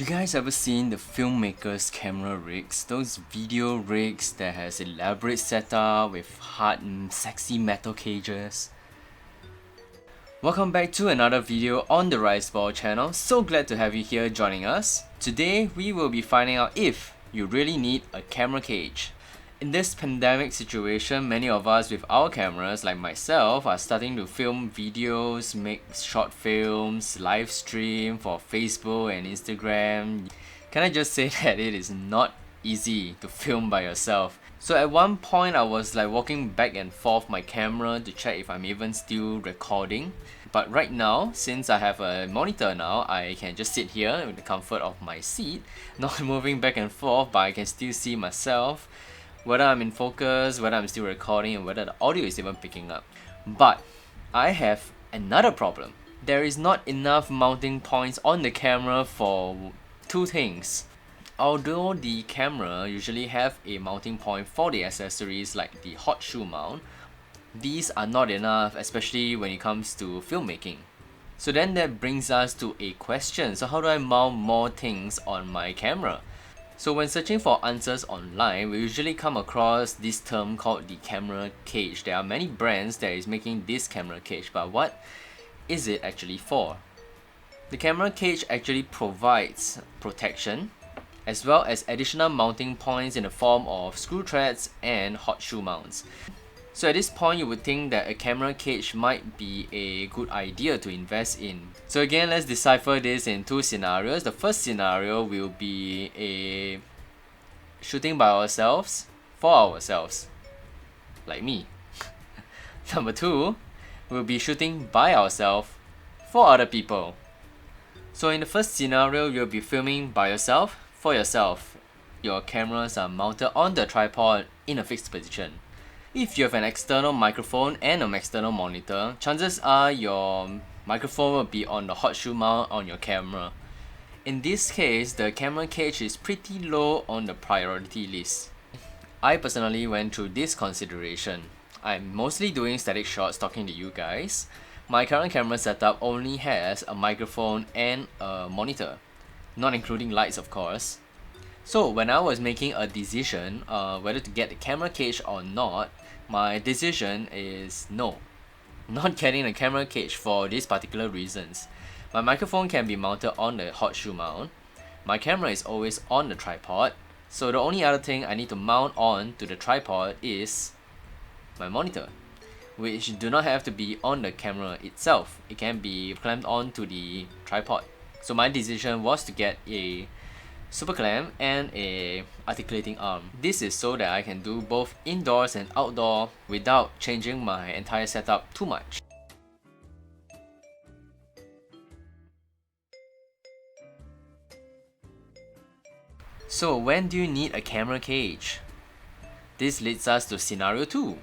You guys ever seen the filmmakers' camera rigs? Those video rigs that has elaborate setup with hard and sexy metal cages? Welcome back to another video on the Riseball channel. So glad to have you here joining us. Today we will be finding out if you really need a camera cage. In this pandemic situation, many of us with our cameras, like myself, are starting to film videos, make short films, live stream for Facebook and Instagram. Can I just say that it is not easy to film by yourself? So at one point I was like walking back and forth my camera to check if I'm even still recording. But right now, since I have a monitor now, I can just sit here with the comfort of my seat, not moving back and forth, but I can still see myself, whether I'm in focus, whether I'm still recording, and whether the audio is even picking up. But I have another problem. There is not enough mounting points on the camera for two things. Although the camera usually have a mounting point for the accessories like the hot shoe mount, these are not enough, especially when it comes to filmmaking. So then that brings us to a question. So how do I mount more things on my camera? So when searching for answers online, we usually come across this term called the camera cage. There are many brands that is making this camera cage, but what is it actually for? The camera cage actually provides protection as well as additional mounting points in the form of screw threads and hot shoe mounts. So at this point, you would think that a camera cage might be a good idea to invest in. So again, let's decipher this in two scenarios. The first scenario will be a shooting by ourselves, for ourselves, like me. Number two will be shooting by ourselves, for other people. So in the first scenario, you'll be filming by yourself, for yourself. Your cameras are mounted on the tripod in a fixed position. If you have an external microphone and an external monitor, chances are your microphone will be on the hot shoe mount on your camera. In this case, the camera cage is pretty low on the priority list. I personally went through this consideration. I'm mostly doing static shots talking to you guys. My current camera setup only has a microphone and a monitor, not including lights of course. So when I was making a decision whether to get the camera cage or not, my decision is no. Not getting a camera cage for these particular reasons. My microphone can be mounted on the hot shoe mount. My camera is always on the tripod. So the only other thing I need to mount on to the tripod is my monitor, which do not have to be on the camera itself. It can be clamped onto the tripod. So my decision was to get a super clamp and a articulating arm. This is so that I can do both indoors and outdoor without changing my entire setup too much. So when do you need a camera cage? This leads us to scenario 2.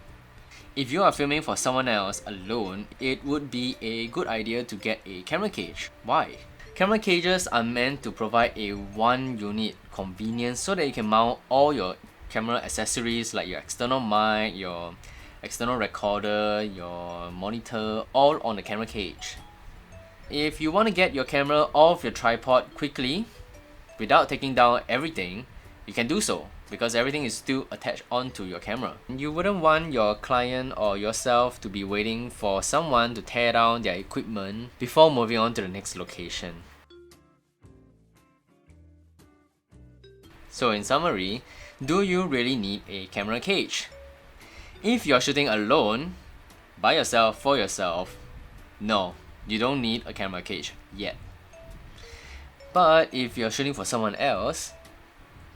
If you are filming for someone else alone, it would be a good idea to get a camera cage. Why? Camera cages are meant to provide a one unit convenience so that you can mount all your camera accessories like your external mic, your external recorder, your monitor, all on the camera cage. If you want to get your camera off your tripod quickly without taking down everything, you can do so because everything is still attached onto your camera. You wouldn't want your client or yourself to be waiting for someone to tear down their equipment before moving on to the next location. So in summary, do you really need a camera cage? If you're shooting alone, by yourself, for yourself, no, you don't need a camera cage yet. But if you're shooting for someone else,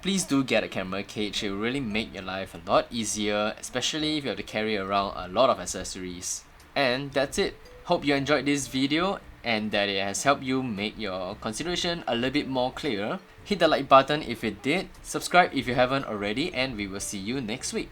please do get a camera cage. It will really make your life a lot easier, especially if you have to carry around a lot of accessories. And that's it. Hope you enjoyed this video and that it has helped you make your consideration a little bit more clear. Hit the like button if it did, subscribe if you haven't already, and we will see you next week.